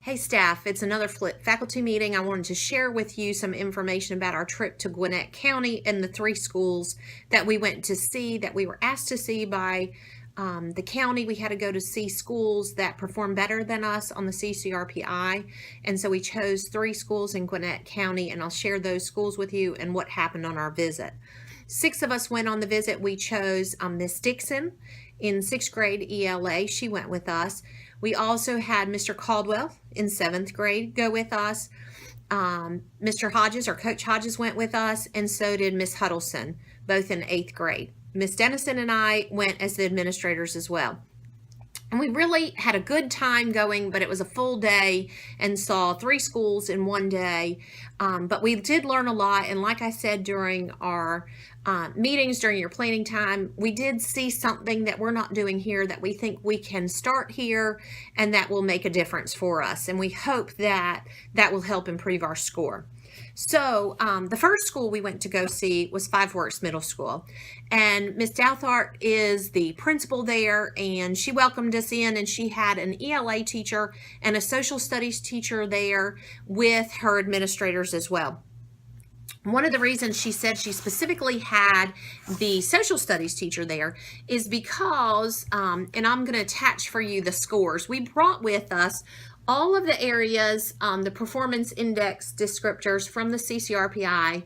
Hey staff, it's another faculty meeting. I wanted to share with you some information about our trip to Gwinnett County and the 3 schools that we went to see, that we were asked to see by the county. We had to go to see schools that perform better than us on the CCRPI, and so we chose 3 schools in Gwinnett County, and I'll share those schools with you and what happened on our visit. 6 of us went on the visit. We chose Miss Dixon in 6th grade ELA. She went with us. We also had Mr. Caldwell in 7th grade go with us. Mr. Hodges, or Coach Hodges, went with us, and so did Miss Huddleston, both in 8th grade. Miss Dennison and I went as the administrators as well. And we really had a good time going, but it was a full day and saw 3 schools in one day. But we did learn a lot. And like I said during our meetings, during your planning time, we did see something that we're not doing here that we think we can start here and that will make a difference for us. And we hope that that will help improve our score. So the first school we went to go see was Five Works Middle School, and Miss Douthart is the principal there, and she welcomed us in, and she had an ELA teacher and a social studies teacher there with her administrators as well. One of the reasons she said she specifically had the social studies teacher there is because, and I'm going to attach for you the scores, we brought with us all of the areas, the performance index descriptors from the CCRPI,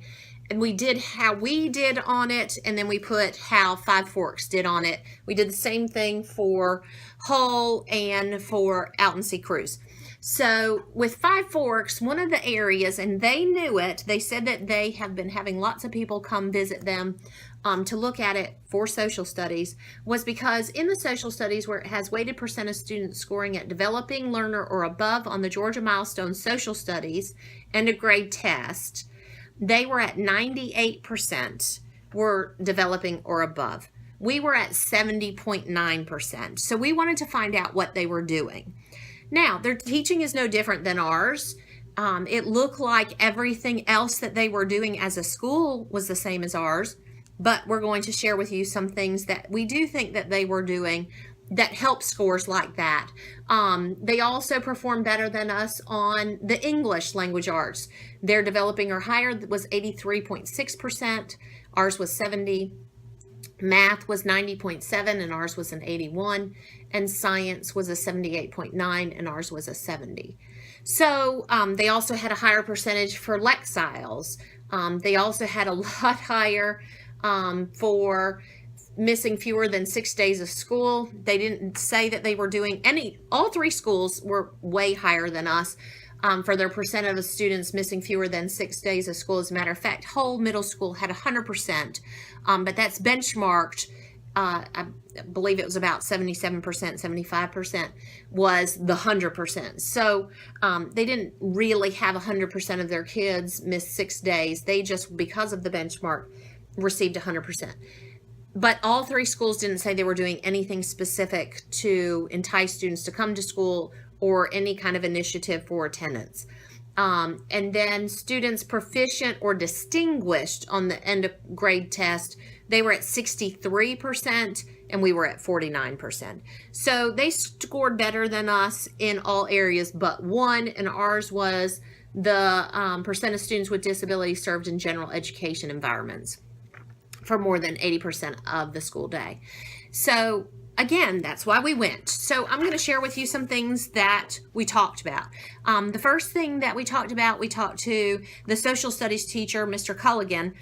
and we did how we did on it, and then we put how Five Forks did on it. We did the same thing for Hull and for Alton C. Cruz. So with Five Forks, one of the areas, and they knew it, they said that they have been having lots of people come visit them to look at it for social studies, was because in the social studies, where it has weighted percent of students scoring at developing learner or above on the Georgia Milestone Social Studies and a grade test, they were at 98% were developing or above. We were at 70.9%. So we wanted to find out what they were doing. Now, their teaching is no different than ours. It looked like everything else that they were doing as a school was the same as ours, but we're going to share with you some things that we do think that they were doing that help scores like that. They also perform better than us on the English language arts. Their developing or higher was 83.6%. Ours was 70. Math was 90.7 and ours was an 81, and science was a 78.9 and ours was a 70. So they also had a higher percentage for Lexiles. They also had a lot higher for missing fewer than 6 days of school. They didn't say that they were doing any, all 3 schools were way higher than us for their percent of the students missing fewer than 6 days of school. As a matter of fact, Hull Middle School had 100%, but that's benchmarked. I believe it was about 77%, 75% was the 100%. So they didn't really have 100% of their kids miss 6 days. They just, because of the benchmark, received 100%. But all 3 schools didn't say they were doing anything specific to entice students to come to school or any kind of initiative for attendance. And then students proficient or distinguished on the end of grade test, they were at 63% and we were at 49%. So they scored better than us in all areas but one, and ours was the percent of students with disabilities served in general education environments for more than 80% of the school day. So again, that's why we went. So I'm going to share with you some things that we talked about. The first thing that we talked about, we talked to the social studies teacher, Mr. Culligan,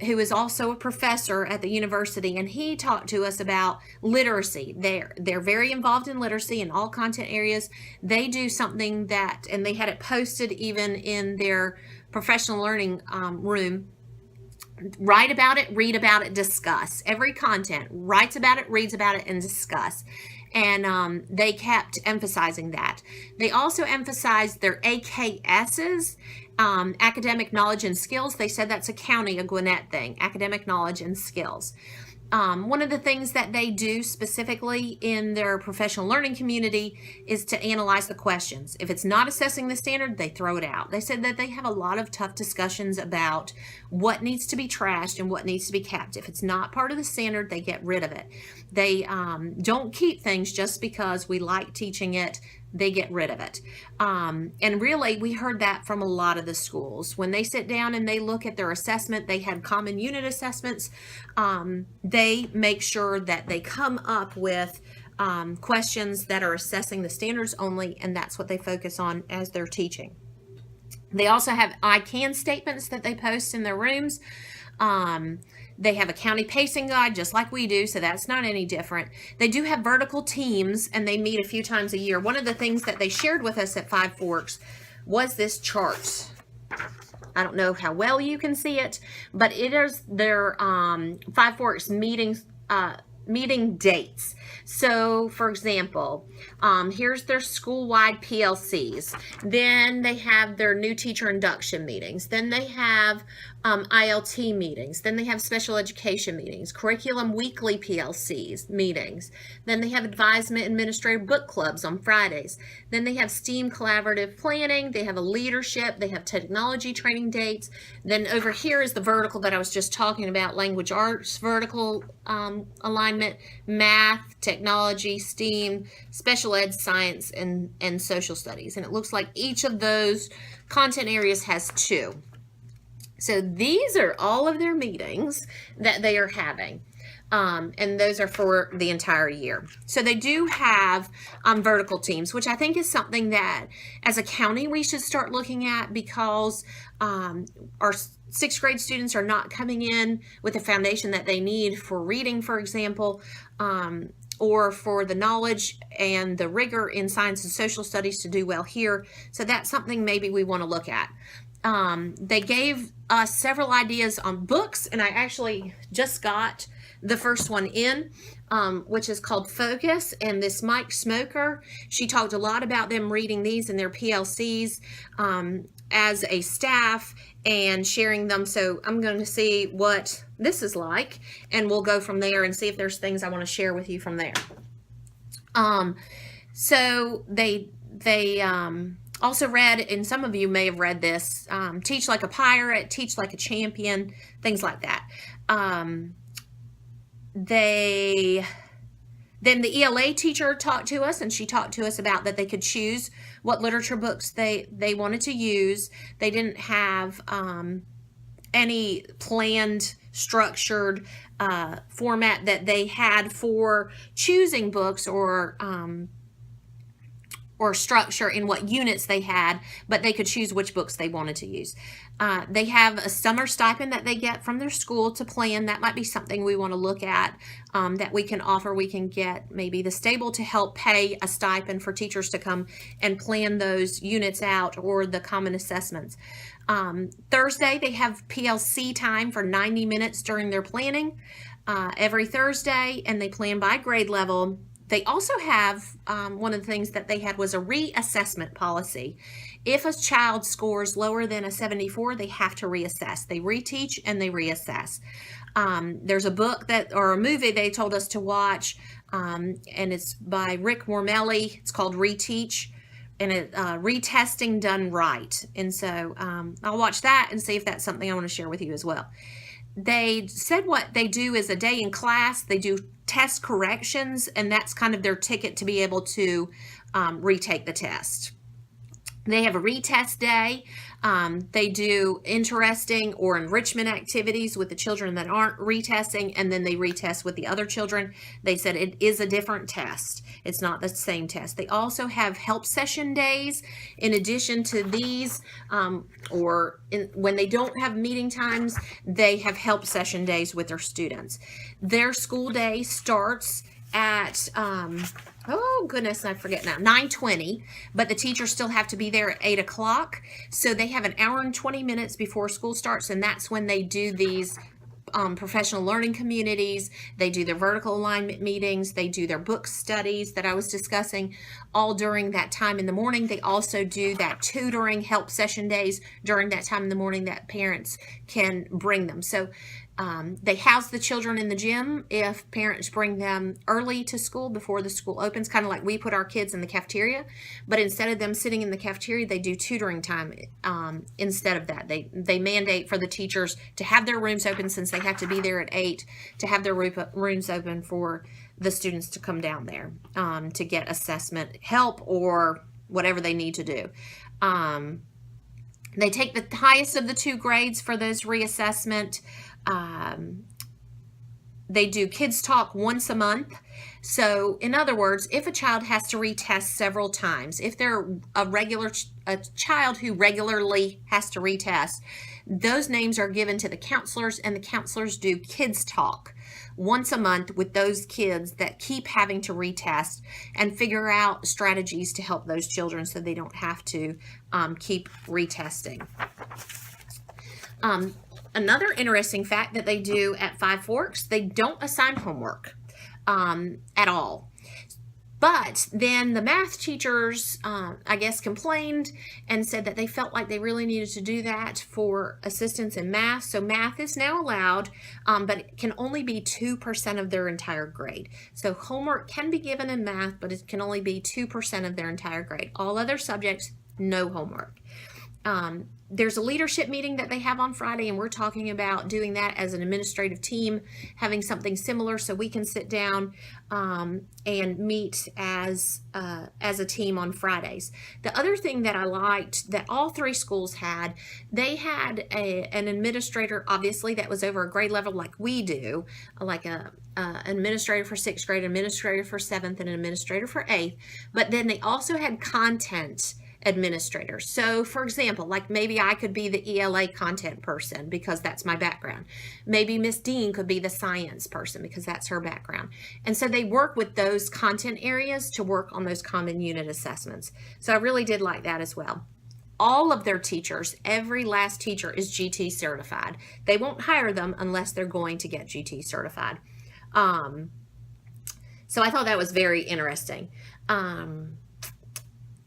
who is also a professor at the university, and he talked to us about literacy. They're very involved in literacy in all content areas. They do something that, and they had it posted even in their professional learning room. Write about it, read about it, discuss. Every content, writes about it, reads about it, and discuss. And they kept emphasizing that. They also emphasized their AKSs, academic knowledge and skills. They said that's a county, a Gwinnett thing, academic knowledge and skills. One of the things that they do specifically in their professional learning community is to analyze the questions. If it's not assessing the standard, they throw it out. They said that they have a lot of tough discussions about what needs to be trashed and what needs to be kept. If it's not part of the standard, they get rid of it. They don't keep things just because we like teaching it. they get rid of it. And really, we heard that from a lot of the schools. When they sit down and they look at their assessment, they had common unit assessments. They make sure that they come up with questions that are assessing the standards only, and that's what they focus on as they're teaching. They also have I can statements that they post in their rooms. They have a county pacing guide just like we do, so that's not any different. They do have vertical teams, and they meet a few times a year. One of the things that they shared with us at Five Forks was this chart. I don't know how well you can see it, but it is their Five Forks meetings, meeting dates. So, for example, here's their school-wide PLCs. Then they have their new teacher induction meetings. Then they have ILT meetings. Then they have special education meetings, curriculum weekly PLCs meetings. Then they have advisement administrative book clubs on Fridays. Then they have STEAM collaborative planning. They have a leadership. They have technology training dates. Then over here is the vertical that I was just talking about, language arts vertical alignment, math, technology, STEAM, special ed, science, and social studies. And it looks like each of those content areas has 2. So these are all of their meetings that they are having. And those are for the entire year. So they do have vertical teams, which I think is something that as a county we should start looking at, because our 6th grade students are not coming in with the foundation that they need for reading, for example, or for the knowledge and the rigor in science and social studies to do well here. So that's something maybe we want to look at. They gave us several ideas on books, and I actually just got the first one in, which is called Focus. And this Mike Smoker, she talked a lot about them reading these in their PLCs as a staff and sharing them. So I'm going to see what this is like, and we'll go from there and see if there's things I want to share with you from there. So they also read, and some of you may have read this, Teach Like a Pirate, Teach Like a Champion, things like that. Then the ELA teacher talked to us, and she talked to us about that they could choose what literature books they wanted to use. They didn't have any planned, structured format that they had for choosing books or structure in what units they had, but they could choose which books they wanted to use. They have a summer stipend that they get from their school to plan. That might be something we want to look at, that we can offer. We can get maybe the stable to help pay a stipend for teachers to come and plan those units out, or the common assessments. Thursday, they have PLC time for 90 minutes during their planning every Thursday, and they plan by grade level. They also have, one of the things that they had was a reassessment policy. If a child scores lower than a 74, they have to reassess. They reteach and they reassess. There's a book or a movie they told us to watch, and it's by Rick Mormelli. It's called Reteach, and retesting done right. And so I'll watch that and see if that's something I want to share with you as well. They said what they do is a day in class. They do test corrections, and that's kind of their ticket to be able to retake the test. They have a retest day. They do interesting or enrichment activities with the children that aren't retesting, and then they retest with the other children. They said it is a different test. It's not the same test. They also have help session days in addition to these, when they don't have meeting times, they have help session days with their students. Their school day starts at oh goodness, I forget now, 9:20, but the teachers still have to be there at 8 o'clock. So they have an hour and 20 minutes before school starts, and that's when they do these professional learning communities. They do their vertical alignment meetings. They do their book studies that I was discussing all during that time in the morning. They also do that tutoring help session days during that time in the morning that parents can bring them. So They house the children in the gym if parents bring them early to school before the school opens, kind of like we put our kids in the cafeteria. But instead of them sitting in the cafeteria, they do tutoring time instead of that. They mandate for the teachers to have their rooms open, since they have to be there at 8, to have their rooms open for the students to come down there to get assessment help or whatever they need to do. They take the highest of the 2 grades for those reassessment. They do kids talk once a month. So in other words, if a child has to retest several times, if they're a child who regularly has to retest, those names are given to the counselors, and the counselors do kids talk once a month with those kids that keep having to retest, and figure out strategies to help those children so they don't have to keep retesting. Another interesting fact that they do at Five Forks, they don't assign homework at all. But then the math teachers, I guess, complained and said that they felt like they really needed to do that for assistance in math. So math is now allowed, but it can only be 2% of their entire grade. So homework can be given in math, but it can only be 2% of their entire grade. All other subjects, no homework. There's a leadership meeting that they have on Friday, and we're talking about doing that as an administrative team, having something similar so we can sit down and meet as a team on Fridays. The other thing that I liked that all 3 schools had, they had an administrator, obviously, that was over a grade level like we do, like an administrator for 6th grade, administrator for 7th, and an administrator for 8th. But then they also had content administrator. So for example, like maybe I could be the ELA content person because that's my background. Maybe Miss Dean could be the science person because that's her background. And so they work with those content areas to work on those common unit assessments. So I really did like that as well. All of their teachers, every last teacher is GT certified. They won't hire them unless they're going to get GT certified. So I thought that was very interesting.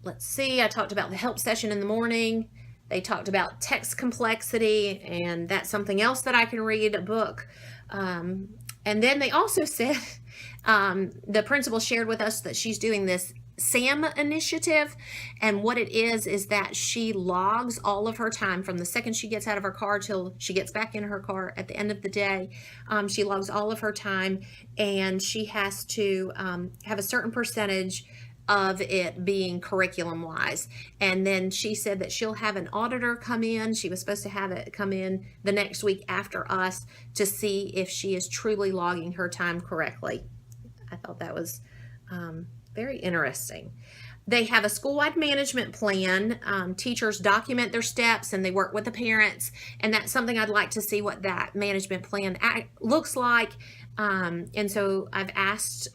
Let's see, I talked about the help session in the morning. They talked about text complexity, and that's something else that I can read, a book. And then they also said, the principal shared with us that she's doing this SAM initiative, and what it is that she logs all of her time from the second she gets out of her car till she gets back in her car at the end of the day. She logs all of her time, and she has to have a certain percentage of it being curriculum wise. And then she said that she'll have an auditor come in. She was supposed to have it come in the next week after us to see if she is truly logging her time correctly. I thought that was very interesting. They have a school-wide management plan. Teachers document their steps and they work with the parents, and that's something I'd like to see what that management plan looks like. And so I've asked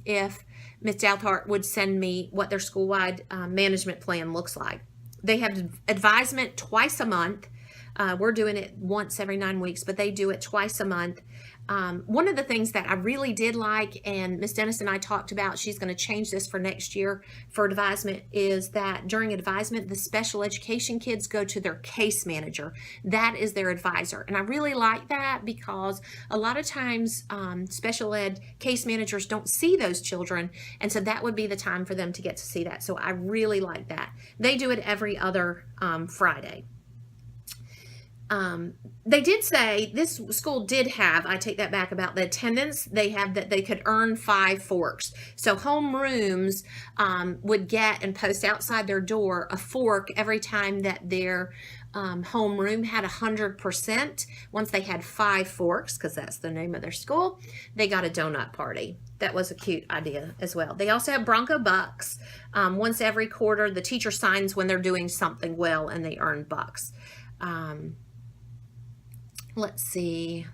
if Ms. Douthart would send me what their school-wide management plan looks like. They have advisement twice a month. We're doing it once every 9 weeks, but they do it twice a month. One of the things that I really did like, and Ms. Dennis and I talked about, she's going to change this for next year for advisement, is that during advisement, the special education kids go to their case manager. That is their advisor. And I really like that because a lot of times special ed case managers don't see those children. And so that would be the time for them to get to see that. So I really like that. They do it every other Friday. They did say, this school did have, I take that back about the attendance, they have that they could earn 5 forks. So homerooms would get and post outside their door a fork every time that their homeroom had 100%. Once they had 5 forks, because that's the name of their school, they got a donut party. That was a cute idea as well. They also have Bronco Bucks. Once every quarter, the teacher signs when they're doing something well and they earn bucks. Let's see.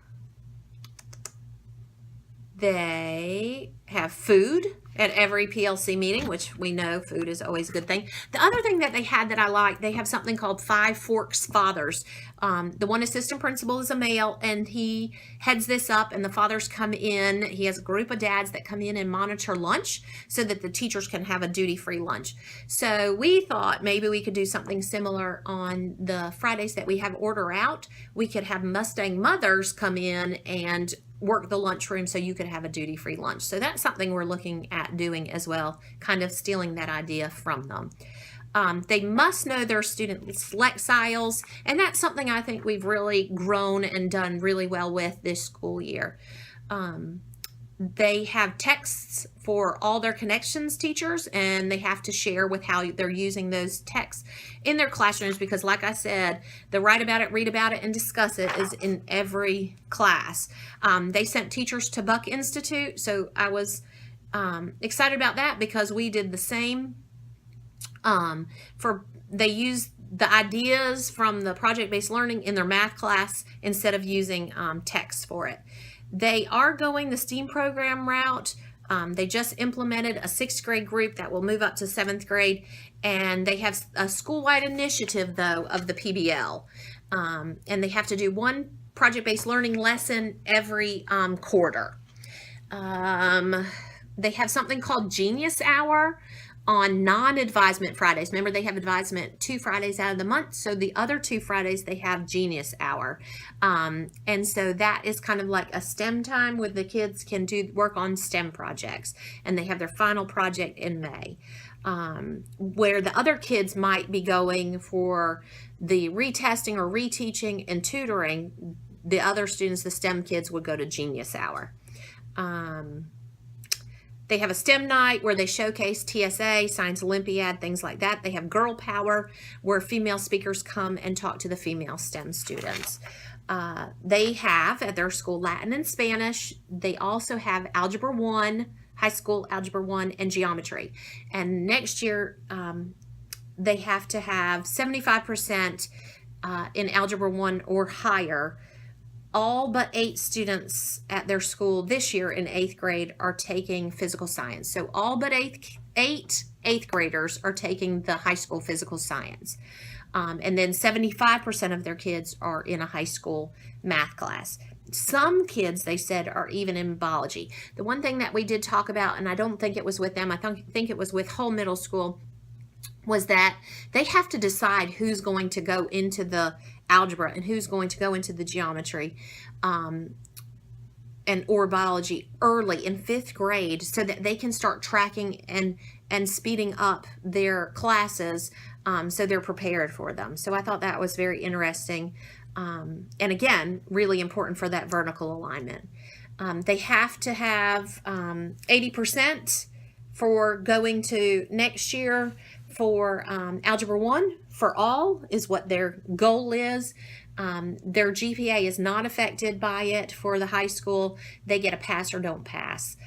They have food at every PLC meeting, which we know food is always a good thing. The other thing that they had that I like, they have something called Five Forks Fathers. The one assistant principal is a male, and he heads this up, and the fathers come in. He has a group of dads that come in and monitor lunch so that the teachers can have a duty-free lunch. So we thought maybe we could do something similar on the Fridays that we have order out. We could have Mustang mothers come in and work the lunchroom so you could have a duty-free lunch. So that's something we're looking at doing as well, kind of stealing that idea from them. They must know their student lexiles, and that's something I think we've really grown and done really well with this school year. They have texts for all their connections teachers, and they have to share with how they're using those texts in their classrooms, because like I said, the write about it, read about it, and discuss it is in every class. They sent teachers to Buck Institute, so I was excited about that because we did the same. They used the ideas from the project-based learning in their math class instead of using text for it. They are going the STEAM program route. They just implemented a 6th grade group that will move up to 7th grade, and they have a school-wide initiative though of the PBL, and they have to do one project-based learning lesson every quarter. They have something called Genius Hour on non-advisement Fridays. Remember, they have advisement 2 Fridays out of the month, so the other 2 Fridays they have Genius Hour, and so that is kind of like a STEM time where the kids can work on STEM projects, and they have their final project in May. Where the other kids might be going for the retesting or reteaching and tutoring, the other students, the STEM kids, would go to Genius Hour. They have a STEM night where they showcase TSA, Science Olympiad, things like that. They have Girl Power, where female speakers come and talk to the female STEM students. They have at their school Latin and Spanish. They also have Algebra 1, high school Algebra 1, and Geometry. And next year, they have to have 75% in Algebra 1 or higher. All but 8 students at their school this year in 8th grade are taking physical science. So all but 8 8th graders are taking the high school physical science. And then 75% of their kids are in a high school math class. Some kids, they said, are even in biology. The one thing that we did talk about, and I don't think it was with them, I think it was with Hull Middle School, was that they have to decide who's going to go into the algebra and who's going to go into the geometry or biology early in 5th grade, so that they can start tracking and speeding up their classes, so they're prepared for them. So I thought that was very interesting, and again, really important for that vertical alignment. They have to have 80% for going to next year for Algebra 1 for all is what their goal is. Their GPA is not affected by it for the high school. They get a pass or don't pass.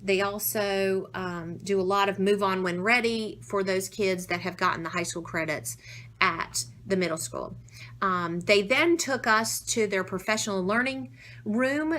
They also do a lot of move on when ready for those kids that have gotten the high school credits at the middle school. They then took us to their professional learning room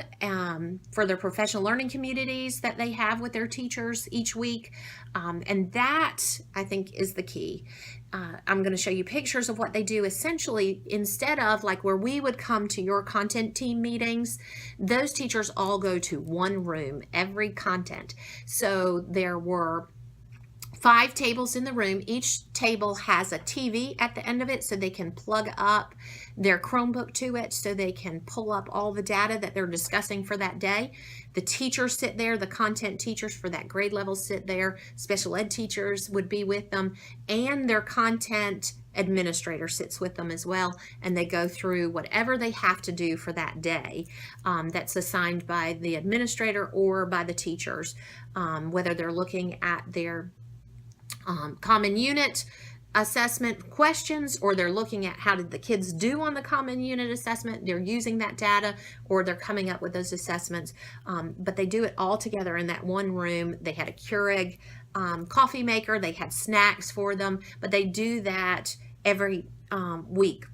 for their professional learning communities that they have with their teachers each week. And that, I think, is the key. I'm going to show you pictures of what they do. Essentially, instead of like where we would come to your content team meetings, those teachers all go to one room, every content. So there were 5 tables in the room. Each table has a TV at the end of it, so they can plug up their Chromebook to it, so they can pull up all the data that they're discussing for that day. The teachers sit there, the content teachers for that grade level sit there, special ed teachers would be with them, and their content administrator sits with them as well, and they go through whatever they have to do for that day that's assigned by the administrator or by the teachers, whether they're looking at their common unit assessment questions, or they're looking at how did the kids do on the common unit assessment. They're using that data, or they're coming up with those assessments, but they do it all together in that one room. They had a Keurig coffee maker. They had snacks for them, but they do that every week.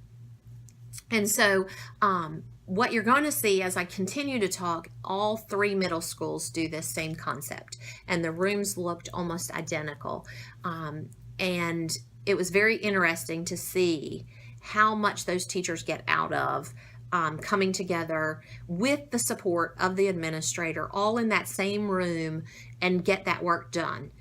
And so what you're going to see as I continue to talk, all 3 middle schools do this same concept, and the rooms looked almost identical. And it was very interesting to see how much those teachers get out of coming together with the support of the administrator, all in that same room, and get that work done.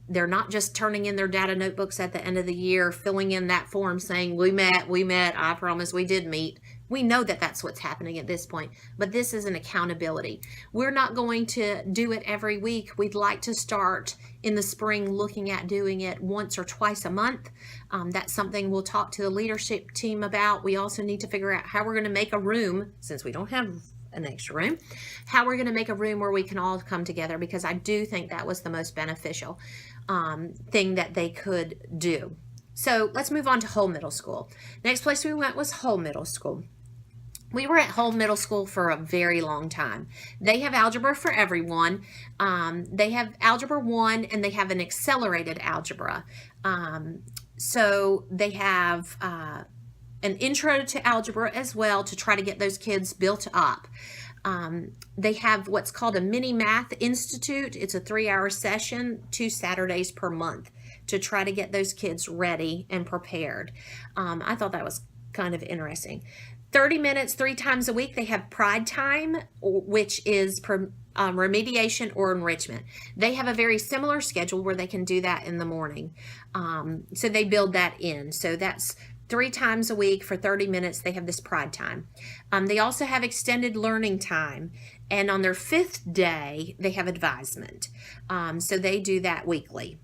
They're not just turning in their data notebooks at the end of the year, filling in that form saying, we met, I promise we did meet. We know that that's what's happening at this point, but this is an accountability. We're not going to do it every week. We'd like to start in the spring looking at doing it once or twice a month. That's something we'll talk to the leadership team about. We also need to figure out how we're going to make a room, since we don't have an extra room, how we're going to make a room where we can all come together, because I do think that was the most beneficial thing that they could do. So let's move on to Hull Middle School. Next place we went was Hull Middle School. We were at Hull Middle School for a very long time. They have algebra for everyone. They have algebra 1, and they have an accelerated algebra. So they have an intro to algebra as well, to try to get those kids built up. They have what's called a mini math institute. It's a 3-hour session, 2 Saturdays per month, to try to get those kids ready and prepared. I thought that was kind of interesting. 30 minutes 3 times a week. They have pride time, which is remediation or enrichment. They have a very similar schedule where they can do that in the morning. So they build that in. So that's 3 times a week for 30 minutes. They have this pride time. They also have extended learning time. And on their 5th day, they have advisement. So they do that weekly.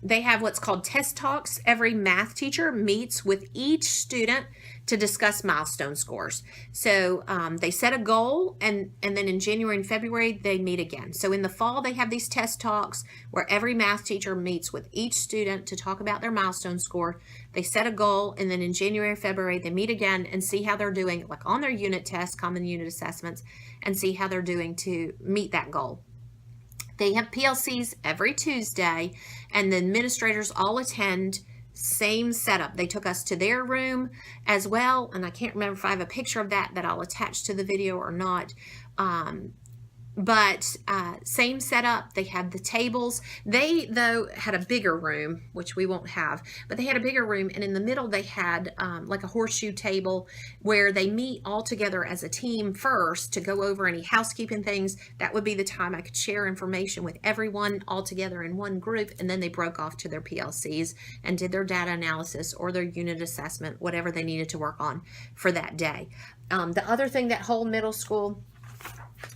They have what's called test talks. Every math teacher meets with each student to discuss milestone scores. So they set a goal, and then in January and February, they meet again. So in the fall, they have these test talks where every math teacher meets with each student to talk about their milestone score. They set a goal, and then in January or February, they meet again and see how they're doing, like on their unit tests, common unit assessments, and see how they're doing to meet that goal. They have PLCs every Tuesday, and the administrators all attend. Same setup. They took us to their room as well, and I can't remember if I have a picture of that I'll attach to the video or not. But same setup. They had the tables. They, though, had a bigger room, which we won't have, but they had a bigger room, and in the middle they had like a horseshoe table where they meet all together as a team first to go over any housekeeping things. That would be the time I could share information with everyone all together in one group, and then they broke off to their PLCs and did their data analysis or their unit assessment, whatever they needed to work on for that day. The other thing that Hull Middle School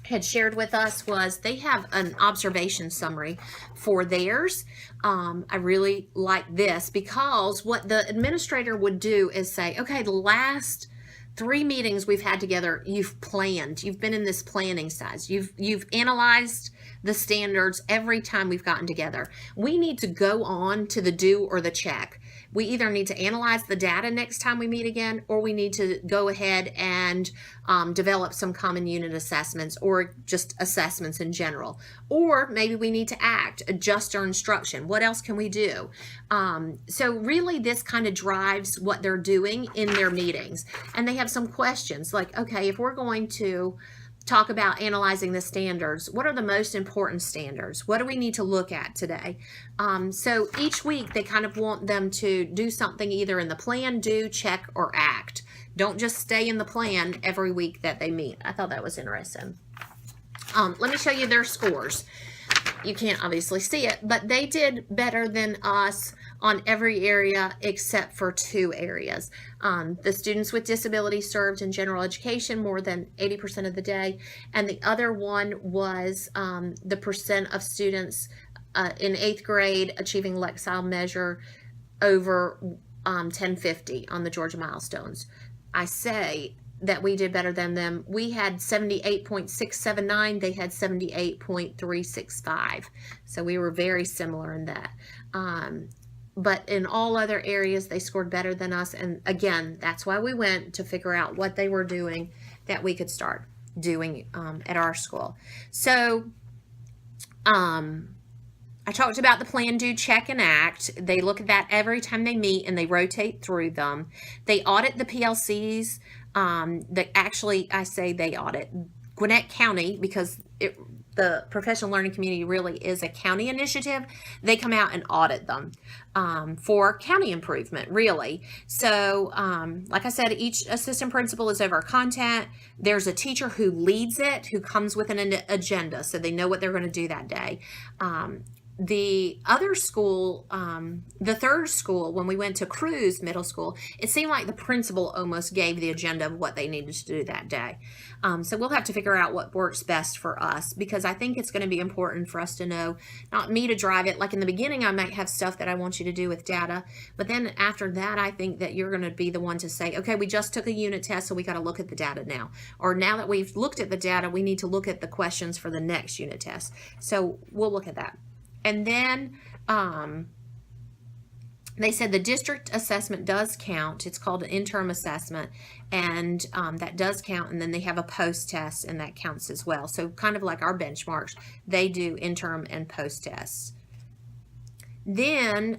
had shared with us was they have an observation summary for theirs. I really like this, because what the administrator would do is say, okay, the last 3 meetings we've had together, you've planned, you've been in this planning size, you've analyzed the standards every time we've gotten together. We need to go on to the do or the check. We either need to analyze the data next time we meet again, or we need to go ahead and develop some common unit assessments, or just assessments in general. Or maybe we need to act, adjust our instruction. What else can we do? So really this kind of drives what they're doing in their meetings. And they have some questions like, okay, if we're going to talk about analyzing the standards, what are the most important standards? What do we need to look at today? So each week they kind of want them to do something either in the plan, do, check, or act. Don't just stay in the plan every week that they meet. I thought that was interesting. Let me show you their scores. You can't obviously see it, but they did better than us on every area except for 2 areas. The students with disabilities served in general education more than 80% of the day, and the other one was the percent of students in 8th grade achieving Lexile measure over 1050 on the Georgia milestones. I say that we did better than them. We had 78.679. They had 78.365. So we were very similar in that. But in all other areas, they scored better than us. And again, that's why we went to figure out what they were doing that we could start doing at our school. So I talked about the plan, do, check, and act. They look at that every time they meet, and they rotate through them. They audit the PLCs Actually, I say they audit Gwinnett County, because the professional learning community really is a county initiative. They come out and audit them for county improvement, really. So, like I said, each assistant principal is over content. There's a teacher who leads it, who comes with an agenda, so they know what they're going to do that day. The other school, the third school, when we went to Cruz Middle School, it seemed like the principal almost gave the agenda of what they needed to do that day. So we'll have to figure out what works best for us, because I think it's going to be important for us to know, not me to drive it. Like in the beginning, I might have stuff that I want you to do with data, but then after that, I think that you're going to be the one to say, okay, we just took a unit test, so we got to look at the data now. Or now that we've looked at the data, we need to look at the questions for the next unit test. So we'll look at that. And then they said the district assessment does count. It's called an interim assessment, and that does count. And then they have a post test, and that counts as well. So kind of like our benchmarks, they do interim and post tests. Then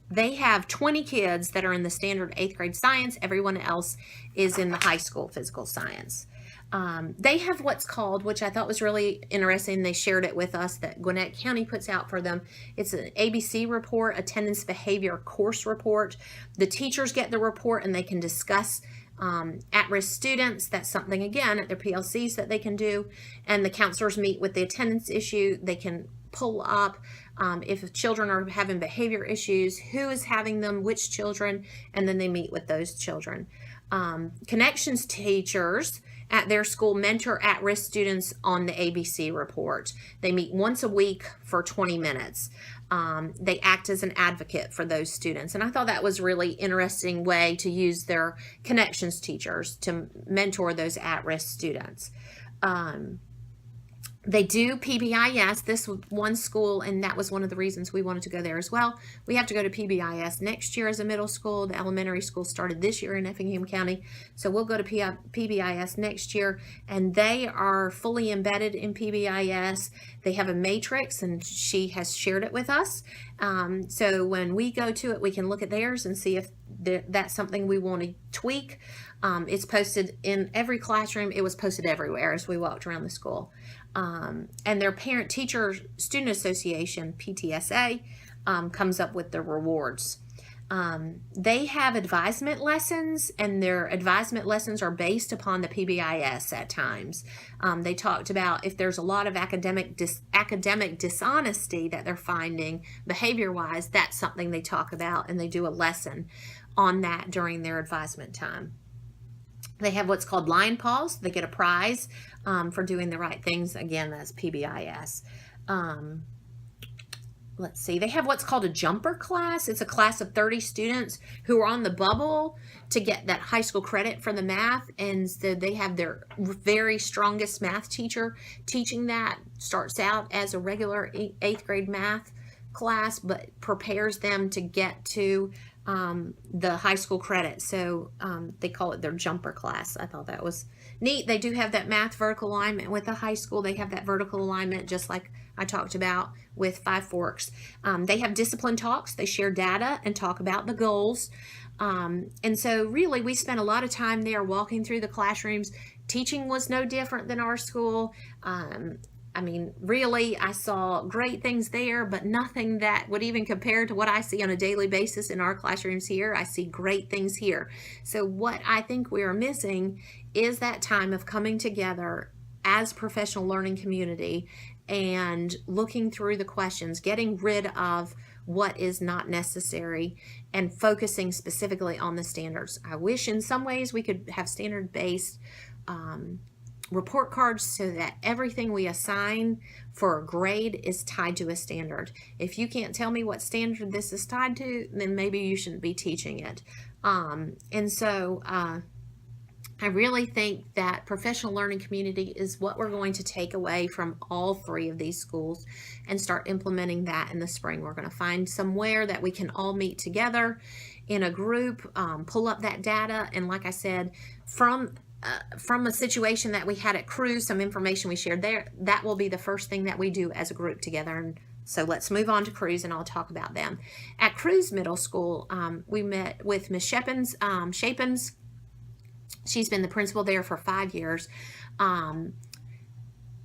they have 20 kids that are in the standard 8th grade science. Everyone else is in the high school physical science. They have what's called, which I thought was really interesting, they shared it with us, that Gwinnett County puts out for them. It's an ABC report, attendance behavior course report. The teachers get the report and they can discuss at-risk students. That's something, again, at their PLCs that they can do. And the counselors meet with the attendance issue. They can pull up if children are having behavior issues, who is having them, which children, and then they meet with those children. Connections teachers at their school mentor at-risk students on the ABC report. They meet once a week for 20 minutes. They act as an advocate for those students. And I thought that was a really interesting way to use their connections teachers to mentor those at-risk students. They do PBIS, this one school, and that was one of the reasons we wanted to go there as well. We have to go to PBIS next year as a middle school. The elementary school started this year in Effingham County, so we'll go to PBIS next year, and they are fully embedded in PBIS. They have a matrix, and she has shared it with us. So when we go to it, we can look at theirs and see if that's something we want to tweak. It's posted in every classroom. It was posted everywhere as we walked around the school. And their Parent Teacher Student Association, PTSA, comes up with the rewards. They have advisement lessons, and their advisement lessons are based upon the PBIS at times. They talked about if there's a lot of academic dishonesty that they're finding behavior-wise, that's something they talk about, and they do a lesson on that during their advisement time. They have what's called line paws. They get a prize for doing the right things. Again, that's PBIS. Let's see. They have what's called a jumper class. It's a class of 30 students who are on the bubble to get that high school credit for the math. And so they have their very strongest math teacher teaching that. Starts out as a regular 8th grade math class, but prepares them to get to the high school credit. So they call it their jumper class. I thought that was neat. They do have that math vertical alignment with the high school. They have that vertical alignment just like I talked about with Five Forks. They have discipline talks. They share data and talk about the goals. And so really we spent a lot of time there walking through the classrooms. Teaching was no different than our school. I mean, really, I saw great things there, but nothing that would even compare to what I see on a daily basis in our classrooms here. I see great things here. So what I think we are missing is that time of coming together as professional learning community and looking through the questions, getting rid of what is not necessary and focusing specifically on the standards. I wish in some ways we could have standard-based report cards so that everything we assign for a grade is tied to a standard. If you can't tell me what standard this is tied to, then maybe you shouldn't be teaching it. And so I really think that professional learning community is what we're going to take away from all three of these schools and start implementing that in the spring. We're going to find somewhere that we can all meet together in a group, pull up that data, and like I said, from a situation that we had at Cruz, some information we shared there, that will be the first thing that we do as a group together and So let's move on to Cruz, and I'll talk about them. At Cruz Middle School, we met with Miss Shapens. She's been the principal there for 5 years.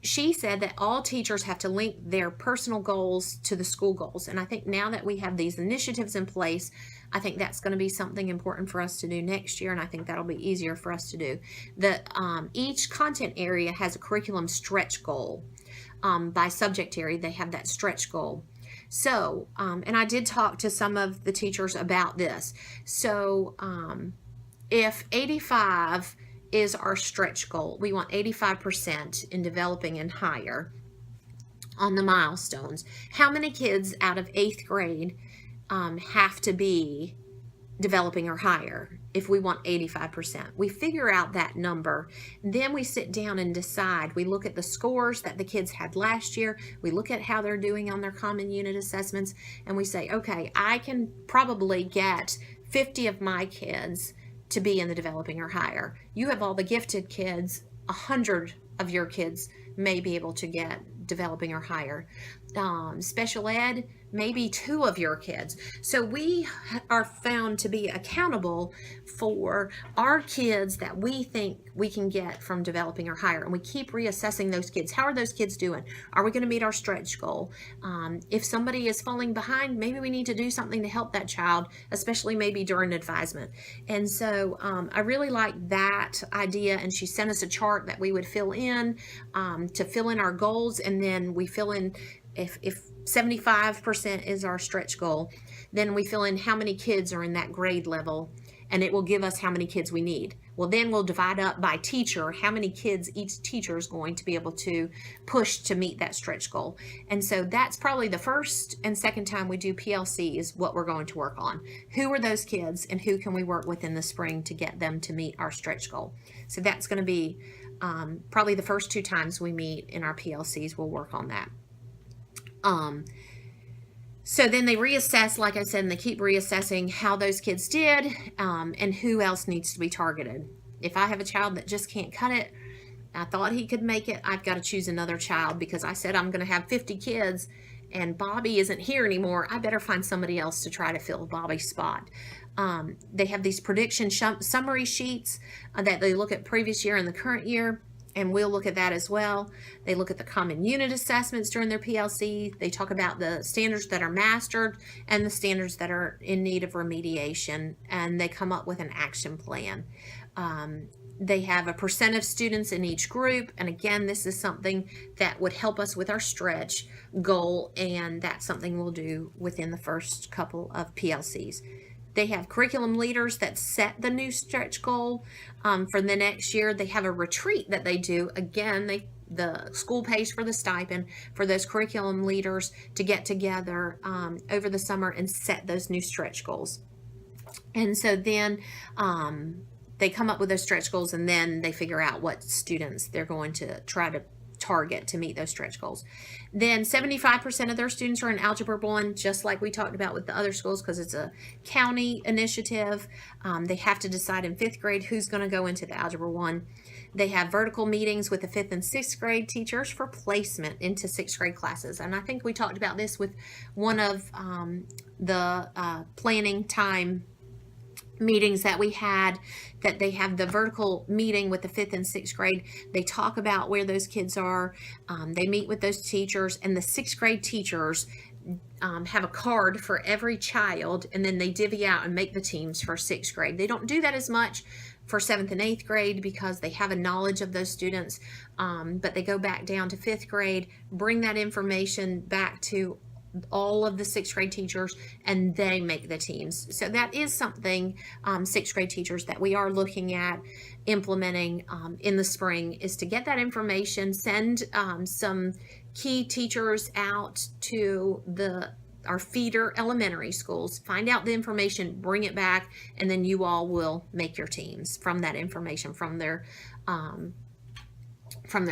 She said that all teachers have to link their personal goals to the school goals. And I think now that we have these initiatives in place, I think that's going to be something important for us to do next year, and I think that'll be easier for us to do. Each content area has a curriculum stretch goal. By subject area, they have that stretch goal. So, and I did talk to some of the teachers about this. So, if 85 is our stretch goal, we want 85% in developing and higher on the milestones. How many kids out of 8th grade have to be developing or higher if we want 85%? We figure out that number, then we sit down and decide. We look at the scores that the kids had last year, we look at how they're doing on their common unit assessments, and we say, okay, I can probably get 50 of my kids to be in the developing or higher. You have all the gifted kids, 100 of your kids may be able to get developing or higher. Special ed, maybe 2 of your kids. So we are found to be accountable for our kids that we think we can get from developing or higher, and we keep reassessing those kids. How are those kids doing? Are we going to meet our stretch goal? If somebody is falling behind, maybe we need to do something to help that child, especially maybe during advisement. And so I really like that idea, and she sent us a chart that we would fill in to fill in our goals, and then we fill in if 75% is our stretch goal, then we fill in how many kids are in that grade level, and it will give us how many kids we need. Well, then we'll divide up by teacher, how many kids each teacher is going to be able to push to meet that stretch goal. And so that's probably the first and second time we do PLC is what we're going to work on. Who are those kids, and who can we work with in the spring to get them to meet our stretch goal? So that's going to be probably the first 2 times we meet in our PLCs, we'll work on that. So then they reassess, like I said, and they keep reassessing how those kids did, and who else needs to be targeted. If I have a child that just can't cut it, I thought he could make it, I've got to choose another child because I said I'm going to have 50 kids and Bobby isn't here anymore. I better find somebody else to try to fill Bobby's spot. They have these prediction summary sheets that they look at previous year and the current year, and we'll look at that as well. They look at the common unit assessments during their PLC. They talk about the standards that are mastered and the standards that are in need of remediation, and they come up with an action plan. They have a percent of students in each group, and again, this is something that would help us with our stretch goal, and that's something we'll do within the first couple of PLCs. They have curriculum leaders that set the new stretch goal for the next year. They have a retreat that they do. Again, the school pays for the stipend for those curriculum leaders to get together over the summer and set those new stretch goals. And so then they come up with those stretch goals, and then they figure out what students they're going to try to target to meet those stretch goals. Then 75% of their students are in Algebra 1, just like we talked about with the other schools, because it's a county initiative. They have to decide in 5th grade who's going to go into the Algebra 1. They have vertical meetings with the 5th and 6th grade teachers for placement into 6th grade classes. And I think we talked about this with one of the planning time meetings that we had, that they have the vertical meeting with the 5th and 6th grade. They talk about where those kids are. They meet with those teachers, and the 6th grade teachers have a card for every child, and then they divvy out and make the teams for 6th grade. They don't do that as much for 7th and 8th grade because they have a knowledge of those students, but they go back down to 5th grade, bring that information back to all of the 6th grade teachers, and they make the teams. So that is something 6th grade teachers that we are looking at implementing in the spring, is to get that information, send some key teachers out to our feeder elementary schools, find out the information, bring it back, and then you all will make your teams from that information, from their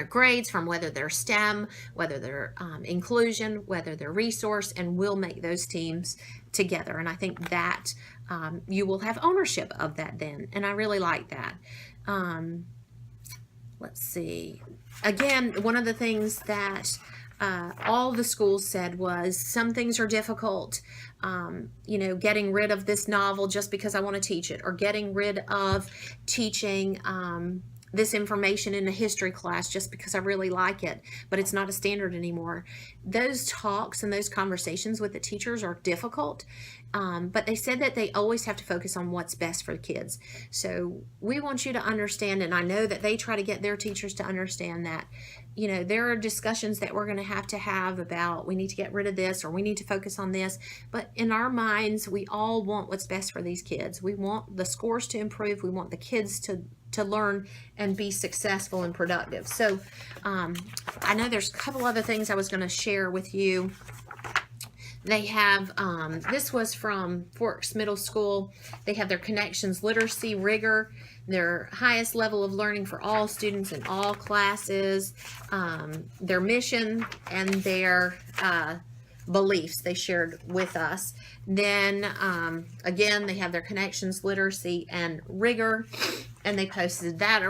grades, from whether they're STEM, whether they're inclusion, whether they're resource, and we'll make those teams together. And I think that you will have ownership of that then, and I really like that. Let's see. Again, one of the things that all the schools said was some things are difficult, getting rid of this novel just because I want to teach it, or getting rid of teaching this information in a history class just because I really like it, but it's not a standard anymore. Those talks and those conversations with the teachers are difficult, but they said that they always have to focus on what's best for the kids. So we want you to understand, and I know that they try to get their teachers to understand that, there are discussions that we're going to have about, we need to get rid of this, or we need to focus on this, but in our minds, we all want what's best for these kids. We want the scores to improve. We want the kids to learn and be successful and productive. So I know there's a couple other things I was going to share with you. They have, this was from Forks Middle School. They have their Connections Literacy Rigor, their highest level of learning for all students in all classes, their mission, and their beliefs they shared with us. Then again, they have their Connections Literacy and Rigor, and they posted that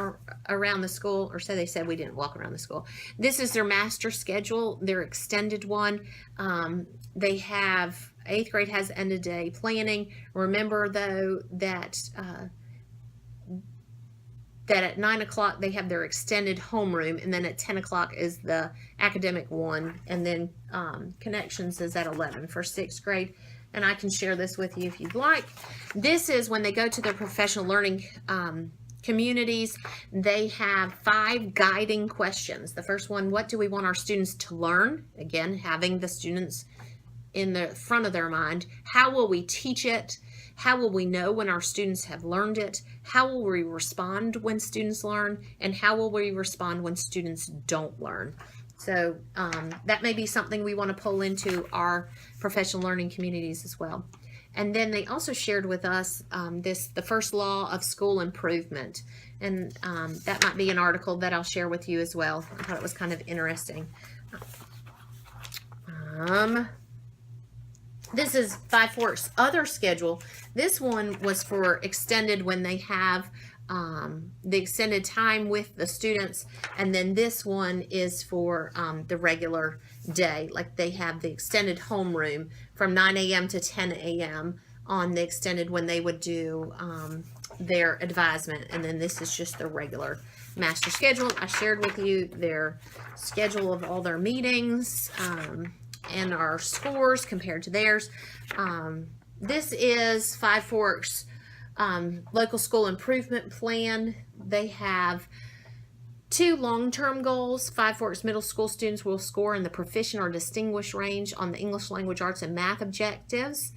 around the school, or so they said. We didn't walk around the school. This is their master schedule, their extended one. They have, 8th grade has end of day planning. Remember though that that at 9 o'clock they have their extended homeroom, and then at 10 o'clock is the academic one, and then Connections is at 11 for 6th grade. And I can share this with you if you'd like. This is when they go to their professional learning communities. They have 5 guiding questions. The first one, what do we want our students to learn? Again, having the students in the front of their mind. How will we teach it? How will we know when our students have learned it? How will we respond when students learn? And how will we respond when students don't learn? So that may be something we want to pull into our professional learning communities as well. And then they also shared with us the first law of school improvement. And that might be an article that I'll share with you as well. I thought it was kind of interesting. This is Five Forks' other schedule. This one was for extended, when they have the extended time with the students, and then this one is for the regular day. Like they have the extended homeroom from 9 a.m. to 10 a.m. on the extended, when they would do their advisement, and then this is just the regular master schedule. I shared with you their schedule of all their meetings and our scores compared to theirs. This is Five Forks local school improvement plan. They have 2 long-term goals. Five Forks Middle School students will score in the proficient or distinguished range on the English language arts and math objectives.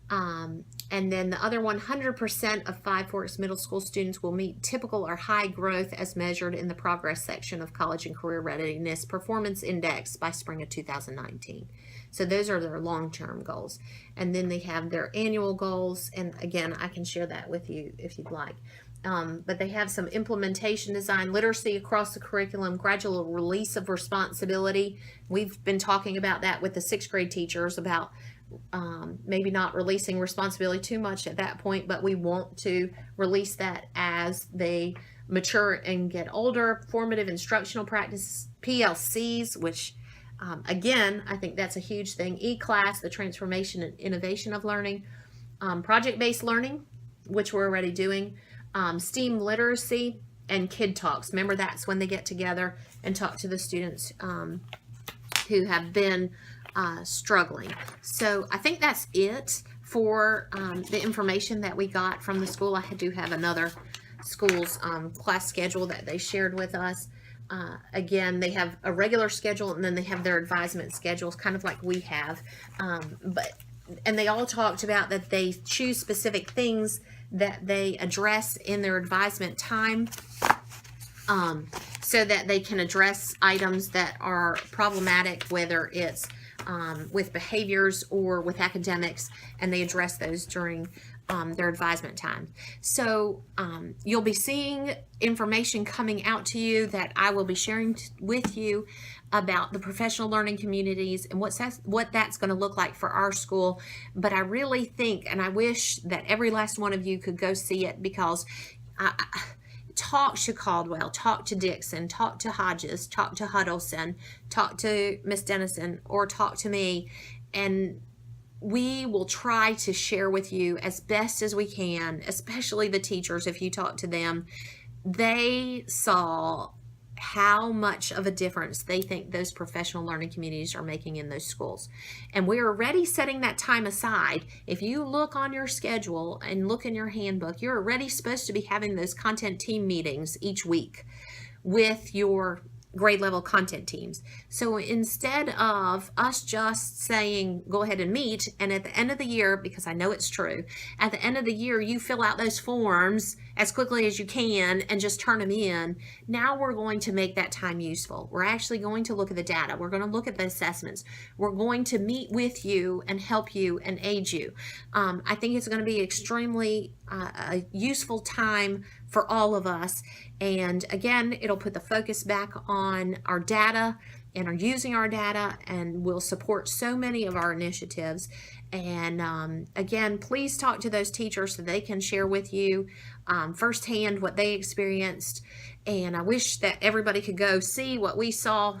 And then the other 100% of Five Forks Middle School students will meet typical or high growth as measured in the progress section of College and Career Readiness Performance Index by spring of 2019. So those are their long-term goals. And then they have their annual goals. And again, I can share that with you if you'd like. But they have some implementation design, literacy across the curriculum, gradual release of responsibility. We've been talking about that with the 6th grade teachers about maybe not releasing responsibility too much at that point, but we want to release that as they mature and get older. Formative instructional practices, PLCs, which again, I think that's a huge thing. E-class, the transformation and innovation of learning. Project-based learning, which we're already doing. STEAM literacy, and kid talks. Remember, that's when they get together and talk to the students who have been struggling. So I think that's it for the information that we got from the school. I do have another school's class schedule that they shared with us. Again, they have a regular schedule, and then they have their advisement schedules, kind of like we have. And they all talked about that they choose specific things that they address in their advisement time, so that they can address items that are problematic, whether it's with behaviors or with academics, and they address those during their advisement time. So you'll be seeing information coming out to you that I will be sharing with you about the professional learning communities and what that's going to look like for our school. But I really think, and I wish that every last one of you could go see it, because talk to Caldwell, talk to Dixon, talk to Hodges, talk to Huddleston, talk to Miss Dennison, or talk to me, and we will try to share with you as best as we can, especially the teachers. If you talk to them, they saw how much of a difference they think those professional learning communities are making in those schools. And we're already setting that time aside. If you look on your schedule and look in your handbook, you're already supposed to be having those content team meetings each week with your grade level content teams. So instead of us just saying, go ahead and meet, and at the end of the year, because I know it's true, at the end of the year, you fill out those forms as quickly as you can and just turn them in. Now we're going to make that time useful. We're actually going to look at the data. We're going to look at the assessments. We're going to meet with you and help you and aid you. I think it's going to be extremely a useful time for all of us. And again, it'll put the focus back on our data and are using our data, and will support so many of our initiatives. And again, please talk to those teachers so they can share with you firsthand what they experienced. And I wish that everybody could go see what we saw.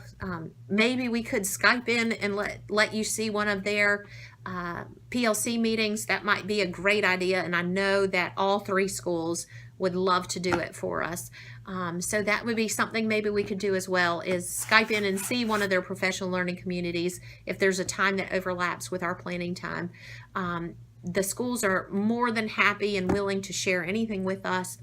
Maybe we could Skype in and let you see one of their PLC meetings. That might be a great idea, and I know that all three schools would love to do it for us. So that would be something maybe we could do as well, is Skype in and see one of their professional learning communities if there's a time that overlaps with our planning time. The schools are more than happy and willing to share anything with us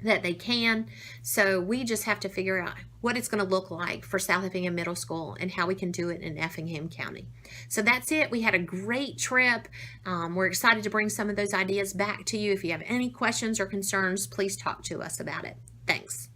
that they can. So we just have to figure out what it's going to look like for South Effingham Middle School and how we can do it in Effingham County. So that's it. We had a great trip. We're excited to bring some of those ideas back to you. If you have any questions or concerns, please talk to us about it. Thanks.